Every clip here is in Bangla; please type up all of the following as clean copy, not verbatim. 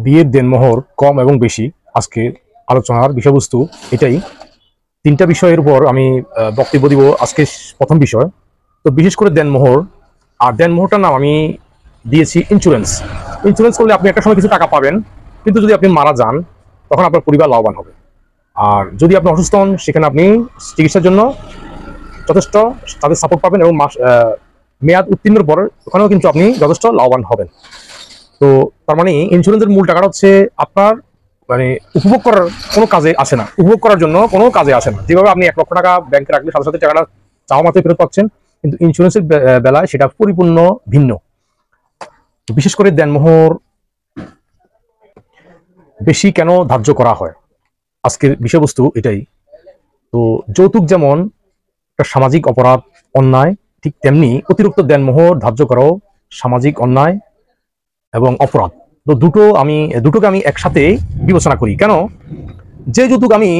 বিয়ের দেনমোহর কম এবং বেশি আজকে আলোচনার বিষয়বস্তু এটাই। তিনটা বিষয়ের উপর আমি বক্তব্য দিব। আজকে প্রথম বিষয় তো বিশেষ করে দেনমোহর, আর দেনমোহরটার নাম আমি দিয়েছি ইন্স্যুরেন্স। ইন্স্যুরেন্স করলে আপনি একটা সময় কিছু টাকা পাবেন, কিন্তু যদি আপনি মারা যান তখন আপনার পরিবার লাভবান হবে। আর যদি আপনি অসুস্থ হন সেখানে আপনি চিকিৎসার জন্য যথেষ্ট তাদের সাপোর্ট পাবেন এবং মেয়াদ উত্তীর্ণের পর ওখানেও কিন্তু আপনি যথেষ্ট লাভবান হবেন। তো তার মানে ইন্স্যুরেন্সের মূল টাকাটা হচ্ছে আপনার মানে উপভোগ করার কোনো কাজে আসে না, উপভোগ করার জন্য কোনো কাজে আসে না। যেভাবে আপনি 1 লক্ষ টাকা ব্যাংকে রাখলে সাথে সাথে টাকাটা চাওয়া মাত্রই ফেরত পাচ্ছেন, কিন্তু ইন্স্যুরেন্সের বেলায় সেটা পরিপূর্ণ ভিন্ন। বিশেষ করে দেনমোহর বেশি কেন ধার্য করা হয়, আজকের বিষয়বস্তু এটাই। তো যৌতুক যেমন একটা সামাজিক অপরাধ, অন্যায়, ঠিক তেমনি অতিরিক্ত দেনমোহর ধার্য করাও সামাজিক অন্যায় এবং অপরাধ। তো দুটোকে আমি একসাথে বিবেচনা করি। কেন? যে যৌতুক আমি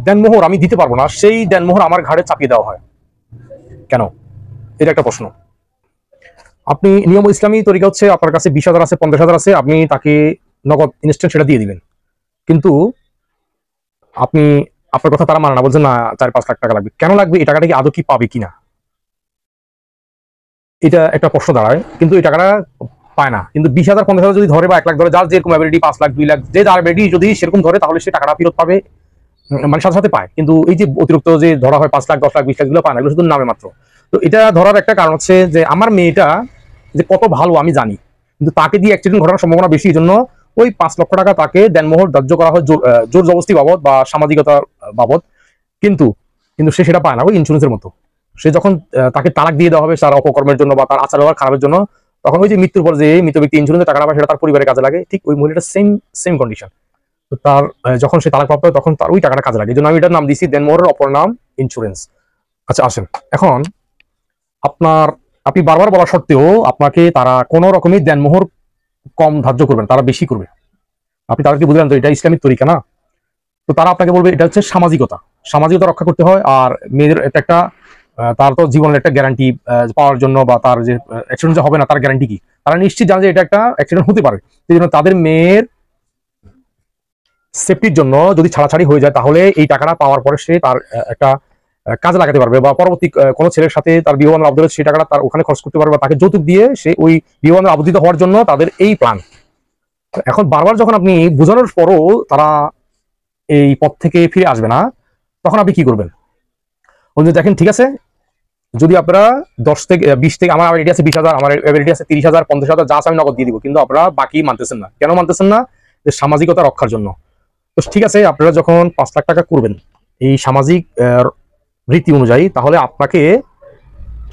দেনমোহর আমি দিতে পারবো না, সেই দেনমোহর আমার ঘাড়ে চাপিয়ে দেওয়া হয় কেন? এটা একটা প্রশ্ন। আপনি নিয়ম ইসলামী তরিকা হচ্ছে আপনার কাছে 20,000 আছে, 50,000 আছে, আপনি তাকে নগদ ইনস্ট্যান্ট সেটা দিয়ে দিবেন। কিন্তু আপনি আপনার কথা তারা মানে না, বলছেন না 4-5 লাখ টাকা লাগবে। কেন লাগবে? এই টাকাটা কি আদৌ কি পাবে কিনা, এটা একটা প্রশ্ন দাঁড়ায়। কিন্তু এই টাকাটা পায় না। কিন্তু 20,000 50,000 যদি ধরে বা 1 লাখ ধরে, যার যেরকম অ্যাবিলিটি, 5 লাখ 2 লাখ, যে যার অ্যাবিলিটি যদি সেরকম ধরে, তাহলে সে টাকাটা ফেরত পাবে, মানে সাথে সাথে পায়। কিন্তু এই যে অতিরিক্ত যে ধরা হয় 5 লাখ 10 লাখ 20 লাখ, গুলো পায় না, এগুলো শুধু নামে মাত্র। তো এটা ধরার একটা কারণ হচ্ছে যে আমার মেয়েটা যে কত ভালো আমি জানি, কিন্তু তাকে দিয়ে অ্যাক্সিডেন্ট ঘটার সম্ভাবনা বেশি। এই জন্য ওই 5 লক্ষ টাকা তাকে দেনমোহর ধার্য করা হয় জোর জবরদস্তি বাবদ বা সামাজিকতা বাবদ। কিন্তু কিন্তু সে সেটা পায় না, ওই ইন্স্যুরেন্সের মতো। সে যখন তাকে তালাক দিয়ে দেওয়া হবে তার অপকর্মের জন্য বা তার আচার ব্যবহার খারাপের জন্য, তখন ওই যে মৃত্যুর পর যে মৃত ব্যক্তি ইন্স্যুরেন্সের টাকাটা পায় সেটা তার পরিবারের কাজে লাগে। ঠিক ওই মহিলাটা সেম সেম কন্ডিশন। তো তার যখন সে তালাক প্রাপ্ত হয় তখন তার ওই টাকাটা কাজে লাগে। এই জন্য আমি এটার নাম দিয়েছি দেনমোহরের অপর নাম ইন্স্যুরেন্স। আচ্ছা আসেন এখন আপনি বারবার বলা সত্ত্বেও আপনাকে তারা কোনো রকমই দেনমোহর কম ধার্য করবেন, তারা বেশি করবে। আপনি তাদেরকে বুঝলেন তো এটা ইসলামিক তরিকা না। তো তারা আপনাকে বলবে এটা হচ্ছে সামাজিকতা, সামাজিকতা রক্ষা করতে হয়। আর মেয়েদের এটা একটা তার তো জীবনের একটা গ্যারান্টি পাওয়ার জন্য, বা তার যে অ্যাক্সিডেন্ট যে হবে না তার গ্যারান্টি কি, তারা নিশ্চিত জানে যে এটা একটা অ্যাক্সিডেন্ট হতে পারে। সেই জন্য তাদের মেয়ের সেফটির জন্য যদি ছাড়াছাড়ি হয়ে যায় তাহলে এই টাকাটা পাওয়ার পরে সে তার একটা কাজে লাগাতে পারবে, বা পরবর্তী কোনো ছেলের সাথে তার বিবাহ বন্ধন আবদ্ধ হলে সেই টাকাটা তার ওখানে খরচ করতে পারবে, বা তাকে যৌতুক দিয়ে সে ওই বিবাহ বন্ধন আবদ্ধিত হওয়ার জন্য তাদের এই প্ল্যান। এখন বারবার যখন আপনি বোঝানোর পরও তারা এই পথ থেকে ফিরে আসবে না, তখন আপনি কি করবেন? দেখেন ঠিক আছে, যদি আপনারা 10 থেকে 20 থেকে, আমার অ্যাবিলিটি আছে 20,000, আমার অ্যাবিলিটি আছে 30,000 50,000, যা আছে আমি নগদ দিয়ে দিব, কিন্তু আপনারা বাকি মানতেছেন না। কেন মানতেছেন না? যে সামাজিকতা রক্ষার জন্য। তো ঠিক আছে, আপনারা যখন 5 লাখ টাকা করবেন এই সামাজিক রীতি অনুযায়ী, তাহলে আপনাকে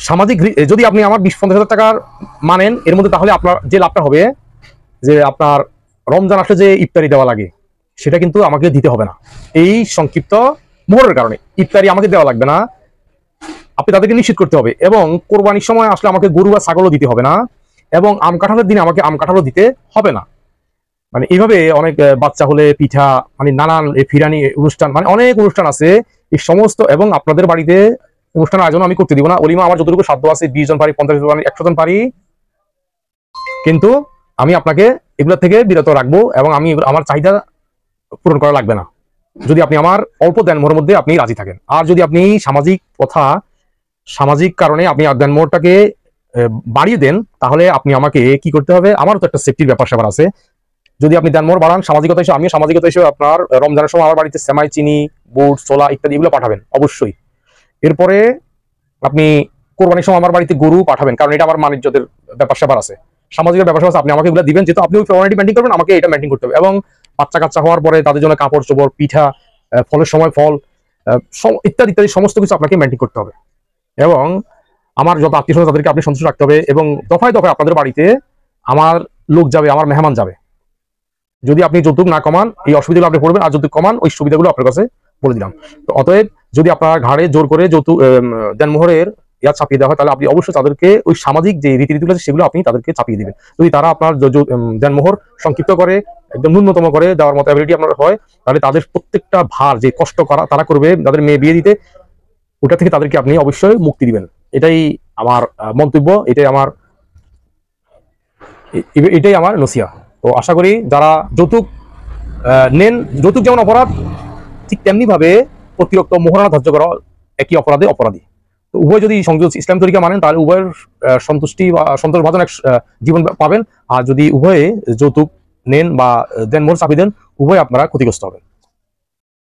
সামাজিক যদি আপনি আমার 20-50,000 টাকার মানেন এর মধ্যে, তাহলে আপনার যে লাভটা হবে, যে আপনার রমজান আসলে যে ইফতারি দেওয়া লাগে সেটা কিন্তু আমাকে দিতে হবে না। এই সংক্ষিপ্ত মোহরের কারণে ইফতারি আমাকে দেওয়া লাগবে না, আপনি তাদেরকে নিশ্চিত করতে হবে। এবং কোরবানির সময় আসলে আমাকে গরু বা ছাগলও দিতে হবে না, এবং আম কাঁঠালের দিনে আমাকে আম কাঁঠালও দিতে হবে না। মানে এইভাবে অনেক বাচ্চা হলে পিঠা, মানে নানান ফিরানি অনুষ্ঠান, মানে অনেক অনুষ্ঠান আছে এই সমস্ত। এবং আপনাদের বাড়িতে অনুষ্ঠানের আয়োজন আমি করতে দিব না। অলিমা আমার যতটুকু সাধ্য আছে, 20 জন পারি, 50 জন পারি, 100 জন পারি, কিন্তু আমি আপনাকে এগুলো থেকে বিরত রাখবো, এবং আমি আমার চাহিদা পূরণ করা লাগবে না যদি আপনি আমার অল্প দেনমোহরের মধ্যে আপনি রাজি থাকেন। আর যদি আপনি সামাজিক কারণে আপনি দেনমোহরটাকে বাড়িয়ে দেন, তাহলে আপনি আমাকে কি করতে হবে? আমারও তো একটা সেফটির ব্যাপার স্যাপার আছে। যদি আপনি দেনমোহর বাড়ান সামাজিকতা হিসেবে, আমিও সামাজিকতা হিসেবে আপনার রমজানের সময় আমার বাড়িতে সেমাই, চিনি, বুট, ছোলা ইত্যাদি এগুলো পাঠাবেন অবশ্যই। এরপরে আপনি কোরবানির সময় আমার বাড়িতে গরু পাঠাবেন, কারণ এটা আমার বাণিজ্যদের ব্যাপার স্যাপার আছে, সামাজিক ব্যাপার স্যাপার আছে। আপনি আমাকে এগুলো দিবেন, যেহেতু আপনি ওই ফর্মালিটি মেনটেন করবেন, আমাকে এটা মেনটেন করতে হবে। এবং বাচ্চা কাচ্চা হওয়ার পরে তাদের জন্য কাপড় চোপড়, পিঠা, ফলের সময় ফল, ইত্যাদি ইত্যাদি সমস্ত কিছু আপনাকে মেনটেন করতে হবে। এবং আমার যত আত্মীয় স্বজন তাদেরকে আপনি সন্তুষ্ট রাখতে হবে। এবং দফায় দফায় আপনাদের বাড়িতে আমার লোক যাবে, আমার মেহমান যাবে। যদি আপনি যৌতুক না কমান এই অসুবিধাগুলো আপনি পড়বেন, আর যৌতুক কমান ওই সুবিধাগুলো আপনার কাছে বলে দিলাম। তো অতএব যদি আপনার ঘাড়ে জোর করে যৌতুক দেনমোহরের চাপিয়ে দেওয়া হয়, তাহলে আপনি অবশ্যই তাদেরকে ওই সামাজিক যে রীতিনীতিগুলো আছে সেগুলো আপনি তাদেরকে চাপিয়ে দিবেন। যদি তারা আপনার দেনমোহর সংক্ষিপ্ত করে, একদম ন্যূনতম করে দেওয়ার মতো অ্যাবিলিটি আপনার হয়, তাহলে তাদের প্রত্যেকটা ভার যে কষ্ট করা তারা করবে তাদের মেয়ে বিয়ে দিতে, ওটা থেকে তাদেরকে আপনি অবশ্যই মুক্তি দিবেন। এটাই আমার মন্তব্য, এটাই আমার নসিহত। তো আশা করি যারা যৌতুক নেন, যৌতুক যেমন অপরাধ, ঠিক তেমনি ভাবে অতিরিক্ত মোহরানা ধার্য করা একই অপরাধে অপরাধী। তো উভয় যদি সংযোগ ইসলাম তরিকা মানেন তাহলে উভয়ের সন্তুষ্টি বা সন্তোষভাজন এক জীবন পাবেন। আর যদি উভয়ে যৌতুক নেন বা দেন মোহর চাপি দেন, উভয় আপনারা ক্ষতিগ্রস্ত হবেন।